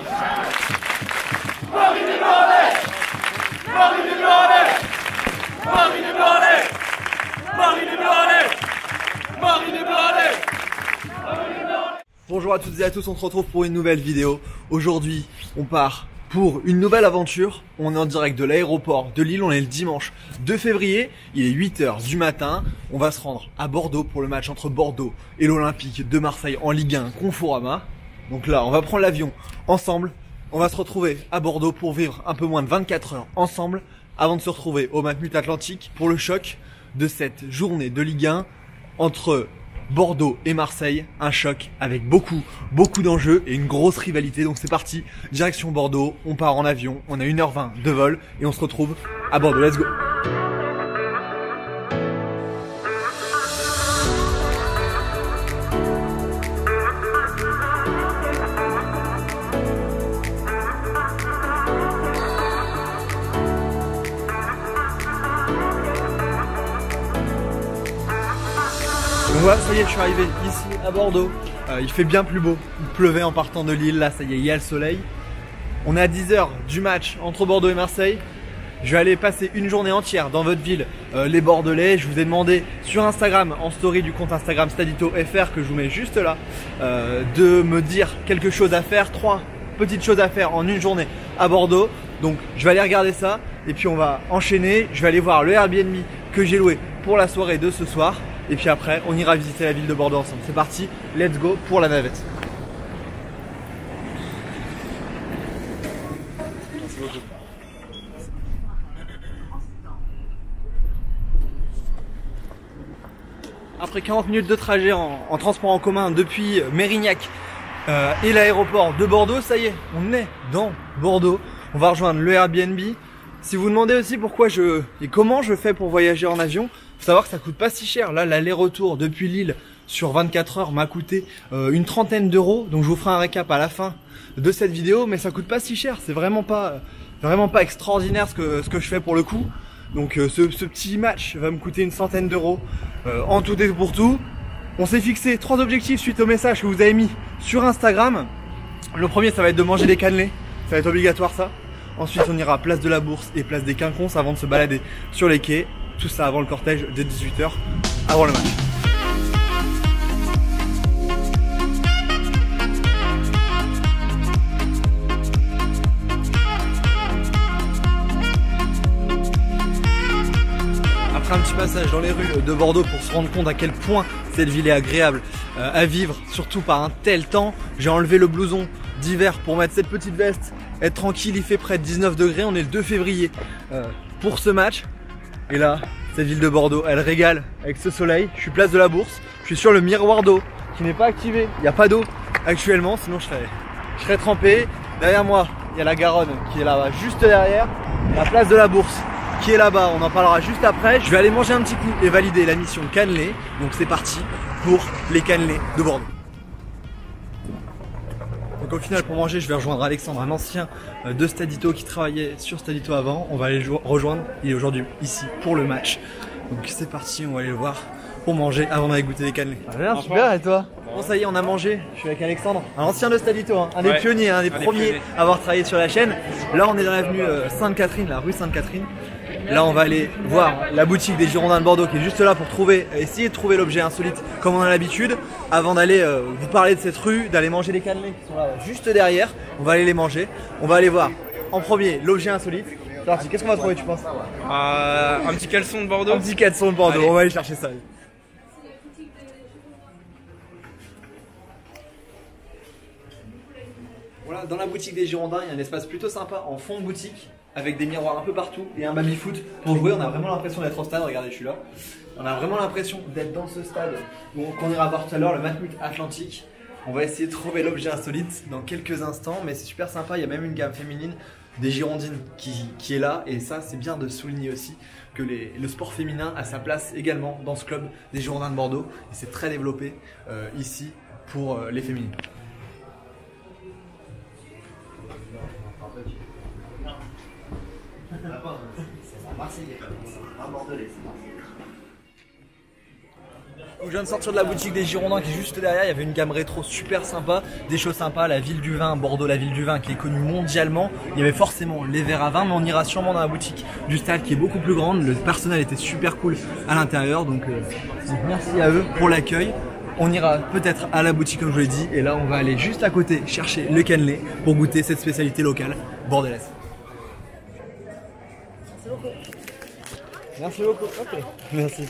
frappe. Paris des Bordelais, Paris des Bordelais, Paris des Bordelais, Paris des Bordelais, Paris des Bordelais. Bonjour à toutes et à tous, on se retrouve pour une nouvelle vidéo. Aujourd'hui, on part pour une nouvelle aventure. On est en direct de l'aéroport de Lille, on est le dimanche 2 février, il est 8 h du matin. On va se rendre à Bordeaux pour le match entre Bordeaux et l'Olympique de Marseille en Ligue 1 Conforama. Donc là, on va prendre l'avion ensemble. On va se retrouver à Bordeaux pour vivre un peu moins de 24 heures ensemble avant de se retrouver au Matmut Atlantique pour le choc de cette journée de Ligue 1 entre Bordeaux et Marseille. Un choc avec beaucoup d'enjeux et une grosse rivalité. Donc c'est parti, direction Bordeaux, on part en avion, on a 1 h 20 de vol et on se retrouve à Bordeaux. Let's go! Donc voilà, ça y est, je suis arrivé ici à Bordeaux. Il fait bien plus beau. Il pleuvait en partant de Lille. Là, ça y est, il y a le soleil. On est à 10 h du match entre Bordeaux et Marseille. Je vais aller passer une journée entière dans votre ville, les Bordelais. Je vous ai demandé sur Instagram, en story du compte Instagram StaditoFR que je vous mets juste là, de me dire quelque chose à faire, 3 petites choses à faire en une journée à Bordeaux. Donc je vais aller regarder ça et puis on va enchaîner. Je vais aller voir le Airbnb que j'ai loué pour la soirée de ce soir. Et puis après, on ira visiter la ville de Bordeaux ensemble. C'est parti, let's go pour la navette. Merci beaucoup. Après 40 minutes de trajet en transport en commun depuis Mérignac et l'aéroport de Bordeaux, ça y est, on est dans Bordeaux. On va rejoindre le Airbnb. Si vous demandez aussi pourquoi et comment je fais pour voyager en avion, faut savoir que ça coûte pas si cher. Là, l'aller-retour depuis Lille sur 24 heures m'a coûté une trentaine d'euros. Donc je vous ferai un récap à la fin de cette vidéo, mais ça coûte pas si cher. C'est vraiment pas extraordinaire ce que je fais pour le coup. Donc ce petit match va me coûter une centaine d'euros en tout et pour tout. On s'est fixé 3 objectifs suite au message que vous avez mis sur Instagram. Le premier, ça va être de manger des cannelés. Ça va être obligatoire ça. Ensuite, on ira place de la Bourse et place des Quinconces avant de se balader sur les quais. Tout ça avant le cortège de 18 h, avant le match. Après un petit passage dans les rues de Bordeaux pour se rendre compte à quel point cette ville est agréable à vivre, surtout par un tel temps, j'ai enlevé le blouson d'hiver pour mettre cette petite veste, être tranquille. Il fait près de 19 degrés, on est le 2 février pour ce match. Et là, cette ville de Bordeaux, elle régale avec ce soleil. Je suis place de la Bourse, je suis sur le miroir d'eau qui n'est pas activé. Il n'y a pas d'eau actuellement, sinon je serais trempé. Derrière moi, il y a la Garonne qui est là-bas, juste derrière. La place de la Bourse qui est là-bas, on en parlera juste après. Je vais aller manger un petit coup et valider la mission cannelée. Donc c'est parti pour les cannelés de Bordeaux. Donc au final, pour manger, je vais rejoindre Alexandre, un ancien de Stadito qui travaillait sur Stadito avant. On va aller rejoindre, il est aujourd'hui ici pour le match. Donc c'est parti, on va aller le voir pour manger avant d'aller goûter les cannelés. Bien, super, et toi? Bon, ça y est, on a mangé. Je suis avec Alexandre, un ancien de Stadito, hein, un des pionniers, un des premiers à avoir travaillé sur la chaîne. Là, on est dans l'avenue Sainte-Catherine, la rue Sainte-Catherine. Là, on va aller voir la boutique des Girondins de Bordeaux qui est juste là pour essayer de trouver l'objet insolite comme on a l'habitude. Avant d'aller vous parler de cette rue, d'aller manger les cannelés qui sont là juste derrière. On va aller les manger. On va aller voir en premier l'objet insolite. C'est parti. Qu'est-ce qu'on va trouver, tu penses? Un petit caleçon de Bordeaux. Un petit caleçon de Bordeaux. Allez. On va aller chercher ça. Voilà, dans la boutique des Girondins, il y a un espace plutôt sympa en fond de boutique, avec des miroirs un peu partout et un baby-foot pour jouer. On a vraiment l'impression d'être au stade, regardez, je suis là. On a vraiment l'impression d'être dans ce stade qu'on ira voir tout à l'heure, le Matmut Atlantique. On va essayer de trouver l'objet insolite dans quelques instants, mais c'est super sympa. Il y a même une gamme féminine des Girondines qui est là, et ça c'est bien de souligner aussi que le sport féminin a sa place également dans ce club des Girondins de Bordeaux, et c'est très développé ici pour les féminines. C'est un Marseillais, c'est un Bordelais, c'est Marseillais. Je viens de sortir de la boutique des Girondins qui est juste derrière, il y avait une gamme rétro super sympa, des choses sympas, la ville du vin, Bordeaux, la ville du vin qui est connue mondialement. Il y avait forcément les verres à vin, mais on ira sûrement dans la boutique du stade qui est beaucoup plus grande. Le personnel était super cool à l'intérieur, donc merci à eux pour l'accueil. On ira peut-être à la boutique comme je l'ai dit, et là on va aller juste à côté chercher le cannelé pour goûter cette spécialité locale bordelaise. Merci beaucoup. Merci beaucoup. Ok. Merci.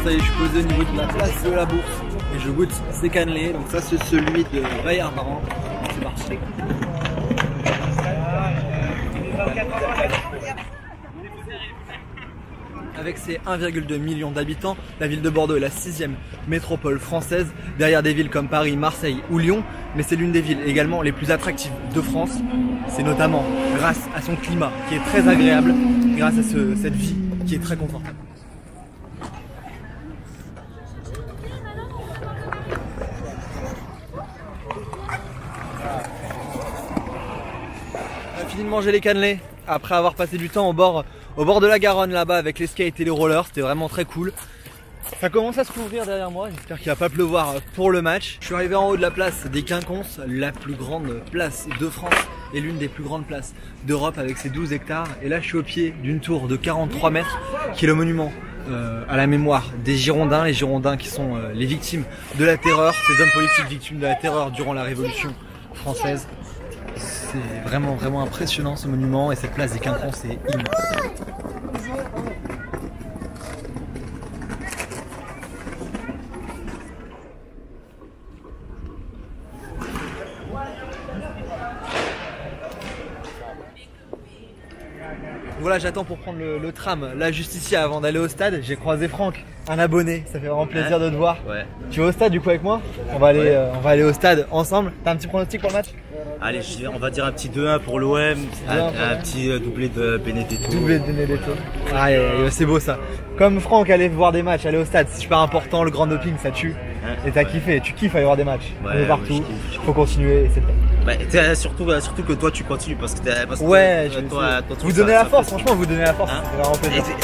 Ça y est, je suis posé au niveau de la place de la bourse et je goûte ces cannelés. Donc ça c'est celui de Bayard-Baran. C'est parti. Avec ses 1,2 million d'habitants, la ville de Bordeaux est la 6e métropole française, derrière des villes comme Paris, Marseille ou Lyon, mais c'est l'une des villes également les plus attractives de France. C'est notamment grâce à son climat qui est très agréable, grâce à cette vie qui est très confortable. On a fini de manger les cannelés après avoir passé du temps au bord de la Garonne là-bas avec les skates et les rollers, c'était vraiment très cool. Ça commence à se couvrir derrière moi, j'espère qu'il va pas pleuvoir pour le match. Je suis arrivé en haut de la place des Quinconces, la plus grande place de France et l'une des plus grandes places d'Europe avec ses 12 hectares. Et là je suis au pied d'une tour de 43 mètres qui est le monument à la mémoire des Girondins, les Girondins qui sont les victimes de la terreur, ces hommes politiques victimes de la terreur durant la Révolution française. C'est vraiment impressionnant ce monument et cette place des Quinconces est immense. Voilà, j'attends pour prendre le tram là juste ici avant d'aller au stade. J'ai croisé Franck, un abonné, ça fait vraiment plaisir de te voir. Ouais. Tu vas au stade du coup avec moi? On va aller au stade ensemble. T'as un petit pronostic pour le match? Allez, on va dire un petit 2-1 pour l'OM, un petit doublé de Benedetto. Doublé de Benedetto. Ah, c'est beau ça. Comme Franck allait voir des matchs, aller au stade, c'est super important, le grand doping ça tue. Et t'as kiffé, tu kiffes aller voir des matchs. Ouais, partout, faut continuer et c'est top. Bah, surtout que toi tu continues parce que toi, vous donnez la force, franchement vous donnez la force, c'est vraiment plaisir.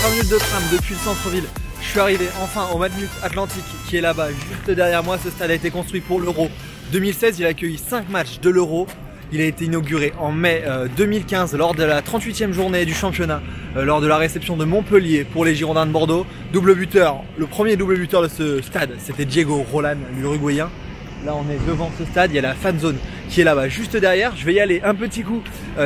20 minutes de tram depuis le centre-ville. Je suis arrivé enfin au Matmut Atlantique qui est là-bas juste derrière moi. Ce stade a été construit pour l'Euro 2016. Il a accueilli 5 matchs de l'Euro. Il a été inauguré en mai 2015 lors de la 38e journée du championnat, lors de la réception de Montpellier pour les Girondins de Bordeaux. Double buteur, le premier double buteur de ce stade, c'était Diego Roland, l'Uruguayen. Là on est devant ce stade, il y a la fan zone qui est là-bas juste derrière. Je vais y aller un petit coup,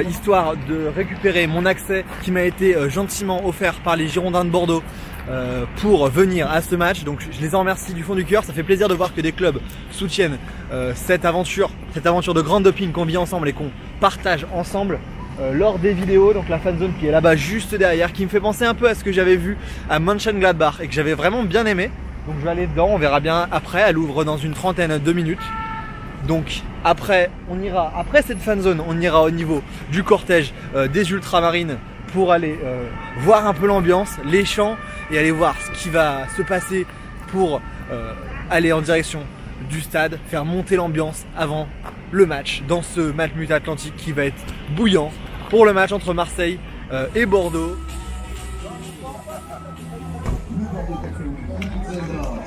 histoire de récupérer mon accès qui m'a été gentiment offert par les Girondins de Bordeaux pour venir à ce match. Donc je les en remercie du fond du cœur. Ça fait plaisir de voir que des clubs soutiennent cette aventure de grand doping qu'on vit ensemble et qu'on partage ensemble lors des vidéos. Donc la fan zone qui est là-bas juste derrière, qui me fait penser un peu à ce que j'avais vu à Mönchengladbach et que j'avais vraiment bien aimé. Donc je vais aller dedans, on verra bien après, elle ouvre dans une trentaine de minutes. Donc après cette fan zone, on ira au niveau du cortège des ultramarines pour aller voir un peu l'ambiance, les chants et aller voir ce qui va se passer pour aller en direction du stade, faire monter l'ambiance avant le match dans ce Matmut Atlantique qui va être bouillant pour le match entre Marseille et Bordeaux.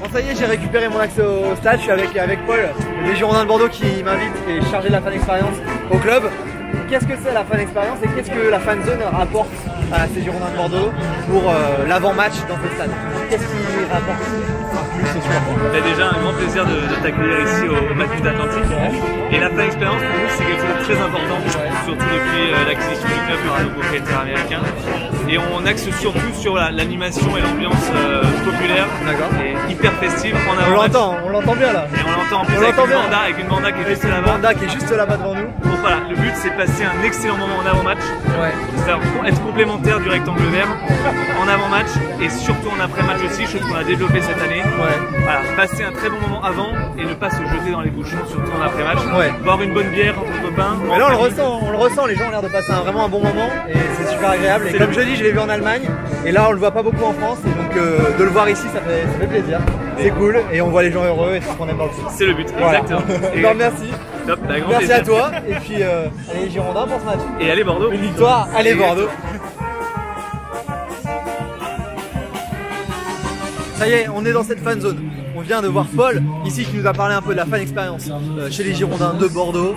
Bon, ça y est, j'ai récupéré mon accès au stade, je suis avec Paul, les Girondins de Bordeaux qui m'invite et chargé de la fan expérience au club. Qu'est-ce que c'est la fan expérience et qu'est-ce que la fan zone rapporte à ces Girondins de Bordeaux pour l'avant-match dans ce stade? Qu'est-ce qui rapporte ce soir? C'est déjà un grand plaisir de t'accueillir ici au Matmut Atlantique. Et la fan expérience pour nous c'est quelque chose de très important, surtout depuis l'acquisition du club par le propriétaire américain. Et on axe surtout sur l'animation et l'ambiance populaire et hyper festive en avant. On l'entend bien là. Et on l'entend en plus avec une banda qui est juste là-bas. Une banda qui est juste là-bas devant nous. Pour voilà, le but c'est de passer un excellent moment en avant-match, c'est-à-dire être complémentaire du rectangle vert en avant-match et surtout en après-match aussi, chose qu'on a développée cette année. Voilà, passer un très bon moment avant et ne pas se jeter dans les bouchons, surtout en après-match. Boire une bonne bière entre copains. Mais là on le ressent, les gens ont l'air de passer vraiment un bon moment et c'est super agréable. Et comme je dis, je l'ai vu en Allemagne et là on le voit pas beaucoup en France et donc de le voir ici ça fait plaisir. C'est cool et on voit les gens heureux et c'est ce qu'on aime dans le foot. C'est le but, exactement. Alors merci. Top, merci à toi et puis allez Girondins pour ce match. Et allez Bordeaux. Une victoire, allez Bordeaux. Ça y est, on est dans cette fan zone. On vient de voir Paul ici qui nous a parlé un peu de la fan expérience chez les Girondins de Bordeaux.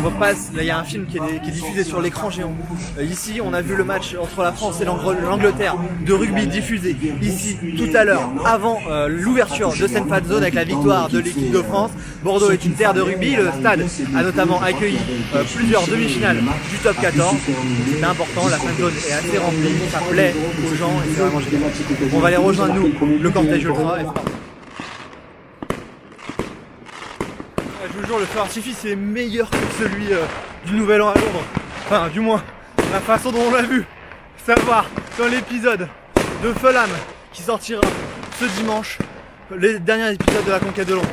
On passe, là il y a un film qui est diffusé sur l'écran géant. Ici on a vu le match entre la France et l'Angleterre de rugby diffusé ici tout à l'heure avant l'ouverture de cette fan zone avec la victoire de l'équipe de France. Bordeaux est une terre de rugby, le stade a notamment accueilli plusieurs demi-finales du top 14. C'est important, la fan zone est assez remplie, ça plaît aux gens et c'est vraiment génial. On va aller rejoindre nous, le cortège ultra. Je vous jure, le feu d'artifice est meilleur que celui du Nouvel An à Londres. Enfin, du moins, la façon dont on l'a vu. Savoir dans l'épisode de Fulham qui sortira ce dimanche, les derniers épisodes de la conquête de Londres.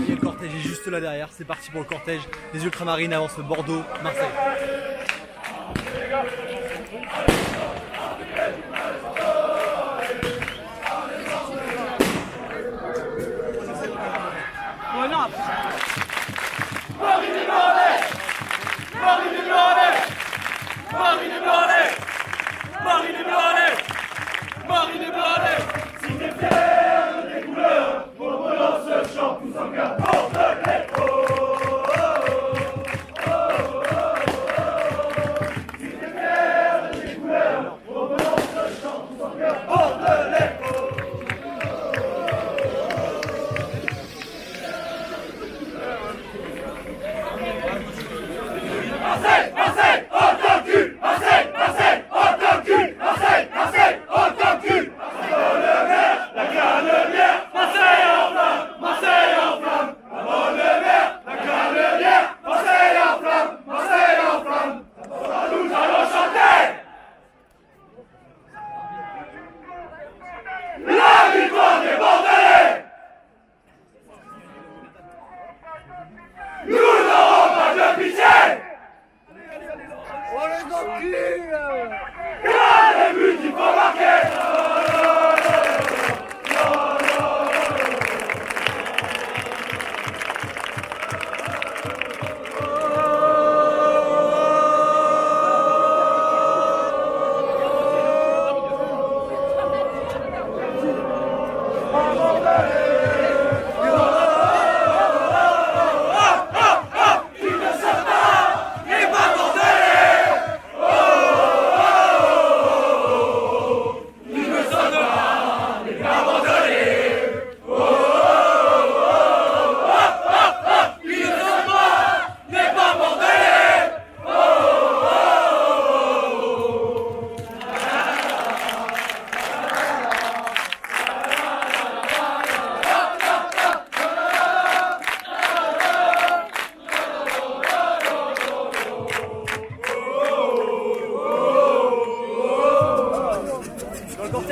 Et le cortège est juste là derrière. C'est parti pour le cortège des Ultramarines avance Bordeaux, Marseille.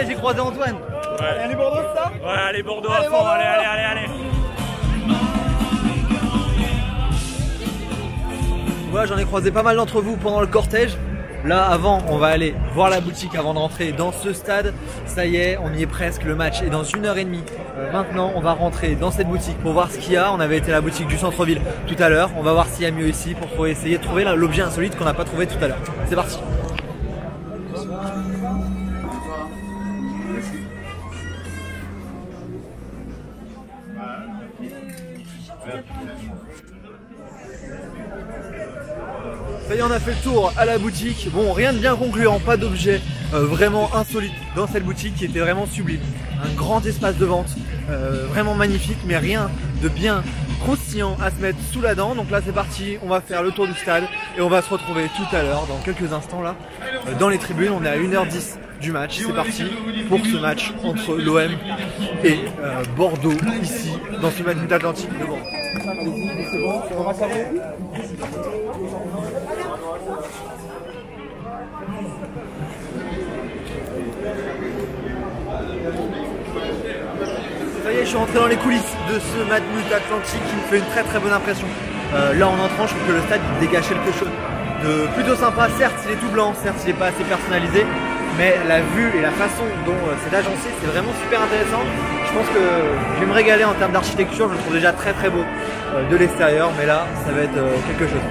J'ai croisé Antoine. Allez Bordeaux, c'est ça? Ouais, allez Bordeaux à fond, allez. Voilà, j'en ai croisé pas mal d'entre vous pendant le cortège. Là, avant, on va aller voir la boutique avant de rentrer dans ce stade. Ça y est, on y est presque, le match est dans 1h30. Maintenant, on va rentrer dans cette boutique pour voir ce qu'il y a. On avait été à la boutique du centre-ville tout à l'heure. On va voir s'il y a mieux ici pour essayer de trouver l'objet insolite qu'on n'a pas trouvé tout à l'heure. C'est parti. Ça y est, on a fait le tour à la boutique. Bon, rien de bien concluant, pas d'objet vraiment insolite dans cette boutique qui était vraiment sublime. Un grand espace de vente, vraiment magnifique, mais rien de bien croustillant à se mettre sous la dent. Donc là c'est parti, on va faire le tour du stade et on va se retrouver tout à l'heure dans quelques instants là dans les tribunes. On est à 1h10 du match, c'est parti pour ce match entre l'OM et Bordeaux ici dans ce match Atlantique de Bordeaux. Ça y est, je suis rentré dans les coulisses de ce match Atlantique qui me fait une très bonne impression. Là en entrant, je trouve que le stade il dégage quelque chose de plutôt sympa. Certes il est tout blanc, certes il n'est pas assez personnalisé, mais la vue et la façon dont c'est agencé, c'est vraiment super intéressant. Je pense que je vais me régaler en termes d'architecture, je le trouve déjà très bon de l'extérieur, mais là ça va être quelque chose.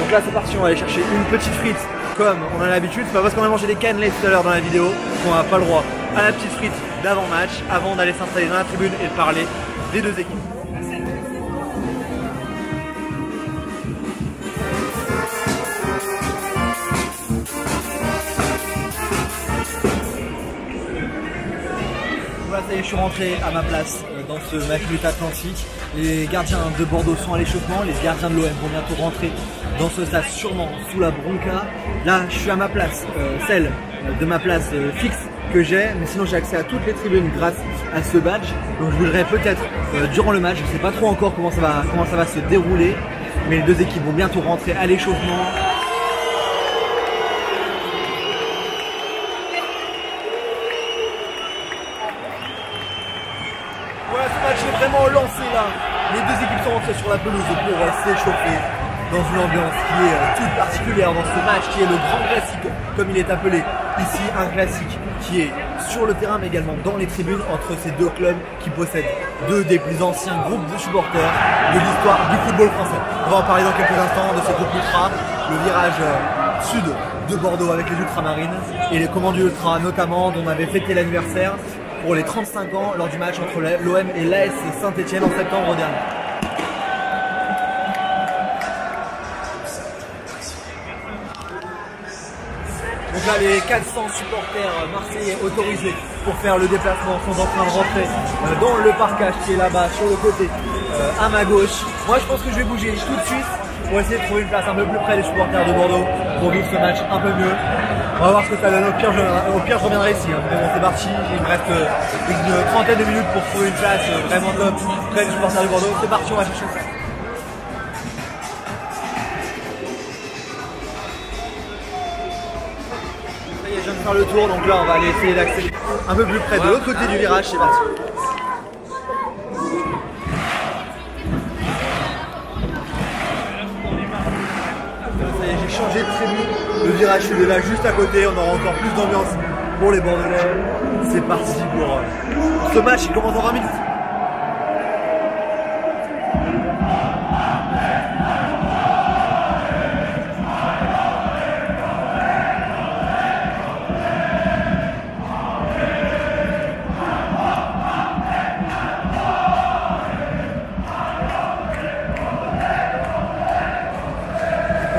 Donc là c'est parti, on va aller chercher une petite frite comme on a l'habitude. C'est pas parce qu'on a mangé des cannelés tout à l'heure dans la vidéo qu'on n'a pas le droit à la petite frite d'avant-match avant d'aller s'installer dans la tribune et de parler des deux équipes. Voilà, ça y est, je suis rentré à ma place dans ce match Atlantique. Les gardiens de Bordeaux sont à l'échauffement, les gardiens de l'OM vont bientôt rentrer dans ce stade sûrement sous la bronca. Là je suis à ma place, celle de ma place fixe que j'ai, mais sinon j'ai accès à toutes les tribunes grâce à ce badge. Donc je voudrais peut-être durant le match, je ne sais pas trop encore comment ça va se dérouler, mais les deux équipes vont bientôt rentrer à l'échauffement. Voilà, ce match est vraiment lancé là. Les deux équipes sont rentrées sur la pelouse pour s'échauffer dans une ambiance qui est toute particulière dans ce match, qui est le grand classique, comme il est appelé ici, un classique qui est sur le terrain mais également dans les tribunes entre ces deux clubs qui possèdent deux des plus anciens groupes de supporters de l'histoire du football français. On va en parler dans quelques instants de ce groupe ultra, le virage sud de Bordeaux avec les ultramarines et les commandos ultra notamment dont on avait fêté l'anniversaire pour les 35 ans lors du match entre l'OM et l'AS Saint-Etienne en septembre dernier. Donc là les 400 supporters marseillais autorisés pour faire le déplacement sont en train de rentrer dans le parcage qui est là-bas sur le côté à ma gauche. Moi je pense que je vais bouger tout de suite pour essayer de trouver une place un peu plus près des supporters de Bordeaux pour vivre ce match un peu mieux. On va voir ce que ça donne, au pire je reviendrai ici, hein. Mais bon c'est parti, il me reste une trentaine de minutes pour trouver une place vraiment top près des supporters de Bordeaux. C'est parti, on va chercher ça. Ça y est, je viens de faire le tour, donc là on va aller essayer d'accéder un peu plus près de l'autre côté du virage, c'est parti. J'ai changé de tribune, le virage est de là juste à côté, on aura encore plus d'ambiance pour les Bordelais. C'est parti pour ce match qui commence dans 20 minutes.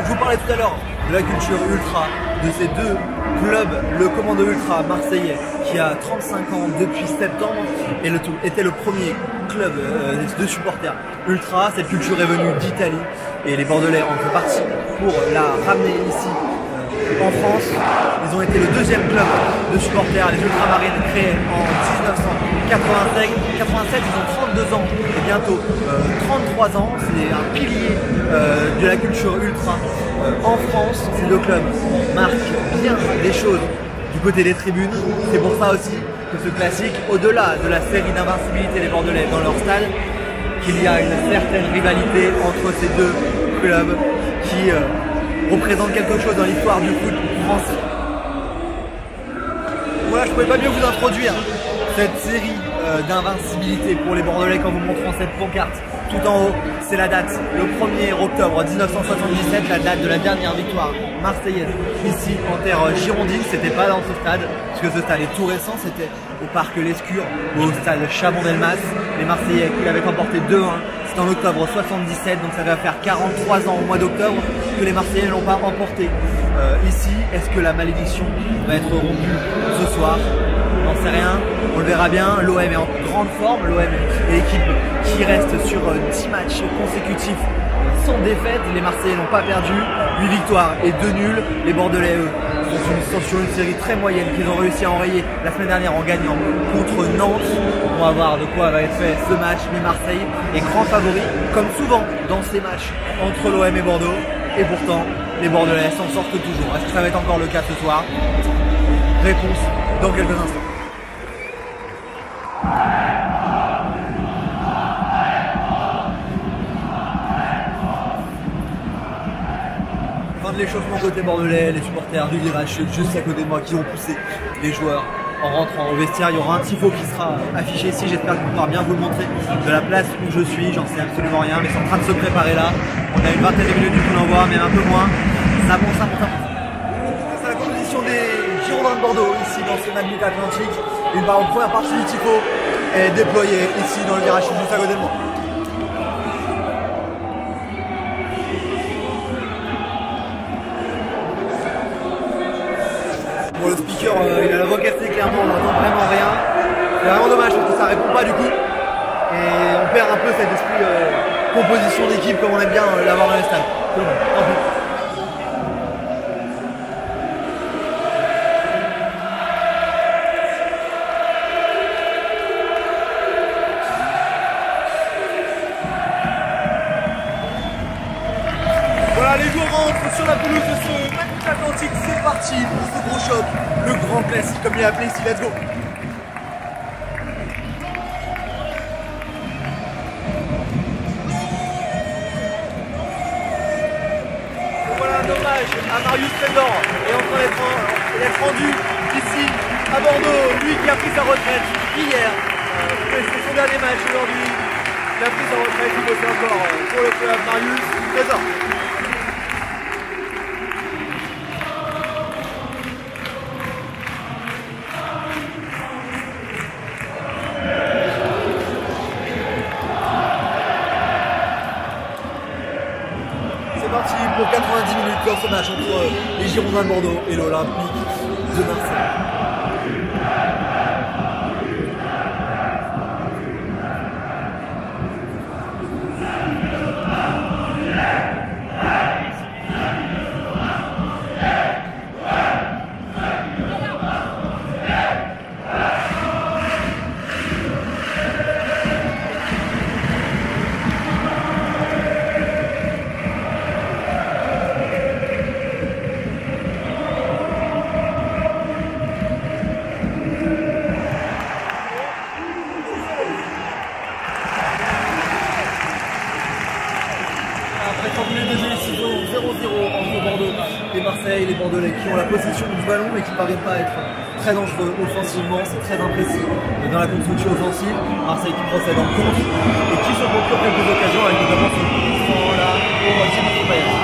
Je vous parlais tout à l'heure de la culture ultra, de ces deux clubs, le Commando Ultra marseillais qui a 35 ans depuis septembre et était le premier club de supporters ultra. Cette culture est venue d'Italie et les Bordelais en font partie pour la ramener ici en France. Ils ont été le deuxième club de supporters, les Ultramarines, créés en 1987. Ils ont 32 ans et bientôt 33 ans. C'est un pilier de la culture ultra en France. Ces deux clubs marquent bien des choses du côté des tribunes. C'est pour ça aussi que ce classique, au-delà de la série d'invincibilité des Bordelais dans leur stade, qu'il y a une certaine rivalité entre ces deux clubs qui représente quelque chose dans l'histoire du foot français. Voilà, je ne pouvais pas mieux vous introduire cette série d'invincibilité pour les Bordelais quand vous montrant cette pancarte. Tout en haut, c'est la date, le 1er octobre 1977, la date de la dernière victoire marseillaise ici en terre girondine. C'était pas dans ce stade, puisque ce stade est tout récent, c'était au parc Lescure ou au stade Chabon-Delmas. Les Marseillais qui l'avaient emporté 2-1, ce C'est en octobre 77, donc ça va faire 43 ans au mois d'octobre que les Marseillais n'ont pas emporté. Ici, est-ce que la malédiction va être rompue ce soir? On n'en sait rien, on le verra bien. L'OM est en grande forme, l'OM est l'équipe qui reste sur 10 matchs consécutifs sans défaite. Les Marseillais n'ont pas perdu, 8 victoires et 2 nuls. Les Bordelais, eux, sont sur une série très moyenne qu'ils ont réussi à enrayer la semaine dernière en gagnant contre Nantes. On va voir de quoi va être fait ce match, mais Marseille est grand favori, comme souvent dans ces matchs entre l'OM et Bordeaux. Et pourtant, les Bordelais s'en sortent toujours. Est-ce que ça va être encore le cas ce soir? Réponse dans quelques instants. Fin de l'échauffement côté bordelais, les supporters du virage sud juste à côté de moi qui ont poussé les joueurs en rentrant au vestiaire. Il y aura un tifo qui sera affiché ici, j'espère qu'on pourra bien vous le montrer de la place où je suis, j'en sais absolument rien, mais c'est en train de se préparer là. On a une vingtaine de minutes du coup l'envoi, même un peu moins. Ça monte, ça monte, ça monte. C'est la composition des Girondins de Bordeaux ici dans ce Magnifique Atlantique. Une première partie du tifo est déployée ici dans le virage sud juste à côté de moi. Bon, le speaker, il a la voix cassée clairement, on n'entend vraiment rien. C'est vraiment dommage parce que ça répond pas du coup. Et on perd un peu cet esprit composition d'équipe comme on aime bien l'avoir dans les stades. Tant pis. Voilà, les joueurs rentrent sur la pelouse de ce Magnifique Atlantique, c'est parti pour ce gros choc, le grand classique comme il est appelé ici, let's go. Voilà un hommage à Marius Fendor est en train d'être rendu ici à Bordeaux, lui qui a pris sa retraite hier, c'est son dernier match aujourd'hui, il a pris sa retraite, il bossait encore pour le club. Marius, trésor. C'est parti pour 90 minutes dans ce match entre les Girondins de Bordeaux et l'Olympique de Marseille. Après 30 minutes de jeu ici, 0-0 entre Bordeaux et Marseille, les Bordelais qui ont la possession du ballon mais qui ne parviennent pas à être très dangereux offensivement, c'est très imprécis dans la construction offensive. Marseille qui procède en contre et qui se procure quelques occasions avec notamment ce coup franc là pour Thibaut Payet.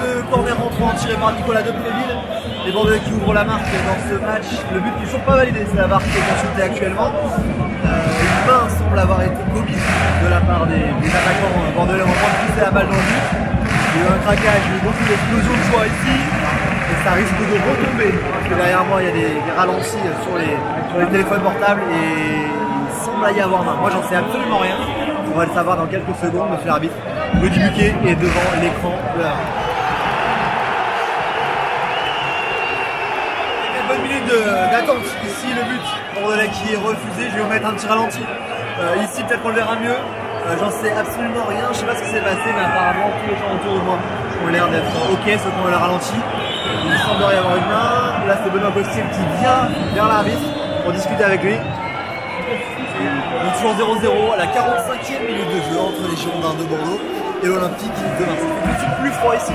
Ce corner entrant tiré par Nicolas Depréville. Les Bordelais qui ouvrent la marque dans ce match. Le but n'est toujours pas validé, c'est la barre qui est consultée actuellement. Une main semble avoir été commise de la part des attaquants bordelais. On va prendre pousser la balle dans le but. Il y a eu un craquage, il y a eu beaucoup d'explosions de joie ici. Et ça risque de retomber. Parce que derrière moi, il y a des ralentis sur les téléphones portables et il semble y avoir main. Moi, j'en sais absolument rien. On va le savoir dans quelques secondes, monsieur l'arbitre. Rudy Buquet est devant l'écran de la... Bonne minute d'attente. Ici, le but bordelais qui est refusé. Je vais vous mettre un petit ralenti. Ici, peut-être qu'on le verra mieux. J'en sais absolument rien. Je sais pas ce qui s'est passé, mais apparemment, tous les gens autour de moi ont l'air d'être ok, ceux qui ont le ralenti. Il semblerait y avoir une main. Là, c'est Benoît Costier qui vient vers l'arbitre pour discuter avec lui. Donc, toujours 0-0 à la 45e minute de jeu entre les Girondins de Bordeaux et l'Olympique de Marseille. C'est plus froid ici.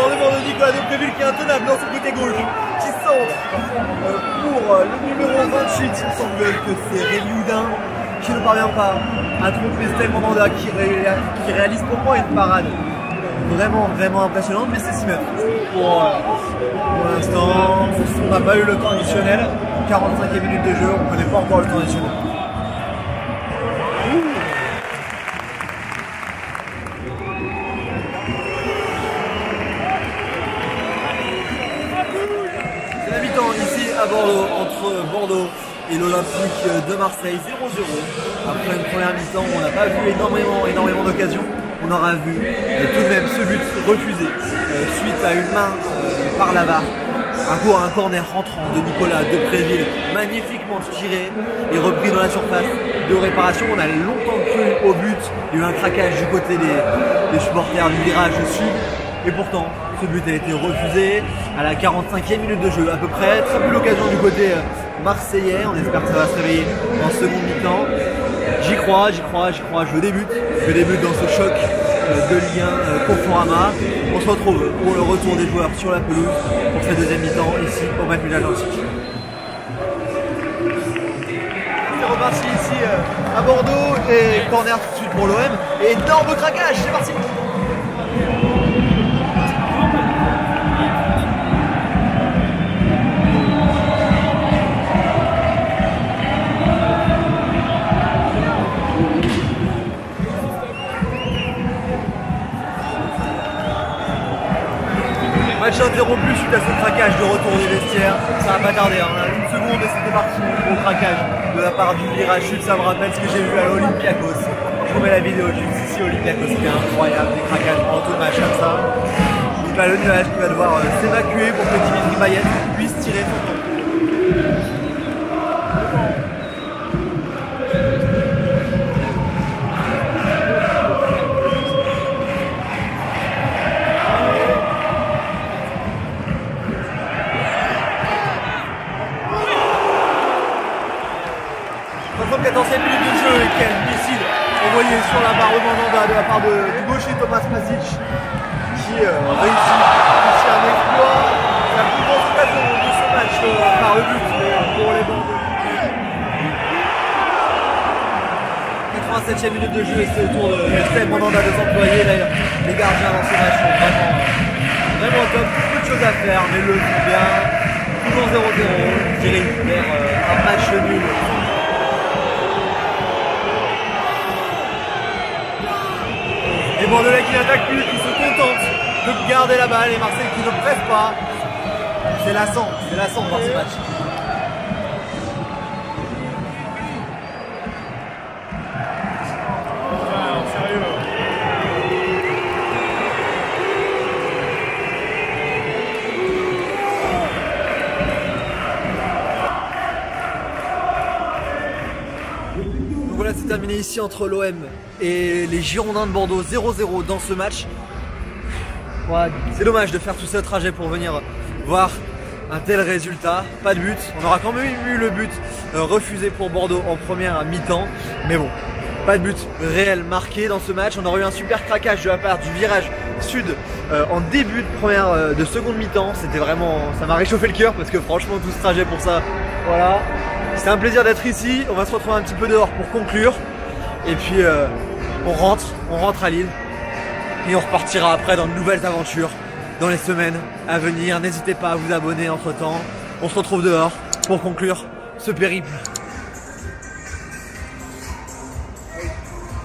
De Nicolas Depréville qui est intenable dans son côté gauche, qui centre pour le numéro 28. Il me semble que c'est Rémi Houdin qui ne parvient pas à tromper Steve Mandanda qui réalise pour moi une parade vraiment impressionnante, mais c'est 6 mètres. Pour l'instant, on n'a pas eu le temps additionnel. 45e minute de jeu, on ne connaît pas encore le temps additionnel. Ici à Bordeaux, entre Bordeaux et l'Olympique de Marseille, 0-0. Après une première mi-temps, on n'a pas vu énormément d'occasions. On aura vu tout de même ce but refusé suite à une main par la VAR. Un corner rentrant de Nicolas Depréville, magnifiquement tiré et repris dans la surface de réparation. On a longtemps cru au but. Il y a eu un craquage du côté des supporters du virage sud. Et pourtant, ce but a été refusé à la 45e minute de jeu à peu près. Très peu l'occasion du côté marseillais. On espère que ça va se réveiller en seconde mi-temps. J'y crois. Je débute dans ce choc de Ligue 1 Conforama. On se retrouve pour le retour des joueurs sur la pelouse pour cette deuxième mi-temps ici au match de l'Atlantique. C'est reparti ici à Bordeaux et corner tout de suite pour l'OM. Et énorme craquage, c'est parti. Match interrompu suite à ce craquage de retour des vestiaires. Ça va pas tarder, hein. On a une seconde et c'était parti au craquage de la part du virage sud. Ça me rappelle ce que j'ai vu à l'Olympiakos. Je vous mets la vidéo juste ici, Olympiakos, c'était incroyable, des craquages pendant tout le match comme ça. Donc là, le nuage qui va devoir s'évacuer pour que Dimitri Payet puisse tirer son temps. Envoyé sur la barre de Mandanda de la part du gaucher Thomas Masic qui réussit ici un exploit. La plus grosse occasion de ce match par le but pour les Bordelais. 87e minute de jeu et c'est au tour de Steve Mandanda de s'employer. Les gardiens dans ce match sont vraiment top. Beaucoup de choses à faire mais le font bien. Toujours 0-0. Je dirais vers un match nul. Les Bordelais qui n'attaquent plus, qui se contentent de garder la balle et Marseille qui ne presse pas. C'est lassant de voir ce match. Voilà, c'est terminé ici entre l'OM et les Girondins de Bordeaux, 0-0 dans ce match. Ouais, c'est dommage de faire tout ce trajet pour venir voir un tel résultat. Pas de but, on aura quand même eu le but refusé pour Bordeaux en première mi-temps. Mais bon, pas de but réel marqué dans ce match. On aurait eu un super craquage de la part du virage sud en début de seconde mi-temps. C'était vraiment, ça m'a réchauffé le cœur parce que franchement tout ce trajet pour ça, voilà. C'était un plaisir d'être ici, on va se retrouver un petit peu dehors pour conclure. Et puis on rentre à Lille et on repartira après dans de nouvelles aventures dans les semaines à venir. N'hésitez pas à vous abonner entre temps. On se retrouve dehors pour conclure ce périple.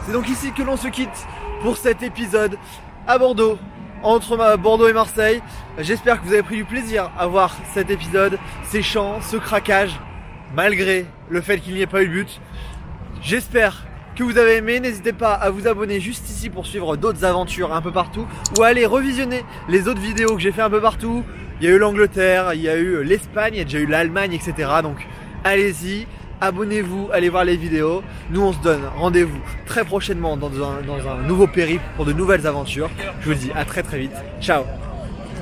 C'est donc ici que l'on se quitte pour cet épisode à Bordeaux, entre Bordeaux et Marseille. J'espère que vous avez pris du plaisir à voir cet épisode, ces chants, ce craquage, malgré le fait qu'il n'y ait pas eu de but. J'espère que vous avez aimé. N'hésitez pas à vous abonner juste ici pour suivre d'autres aventures un peu partout, ou à aller revisionner les autres vidéos que j'ai fait un peu partout. Il y a eu l'Angleterre, il y a eu l'Espagne, il y a déjà eu l'Allemagne, etc. Donc allez-y, abonnez-vous, allez voir les vidéos. Nous on se donne rendez-vous très prochainement dans un nouveau périple pour de nouvelles aventures. Je vous dis à très vite. Ciao.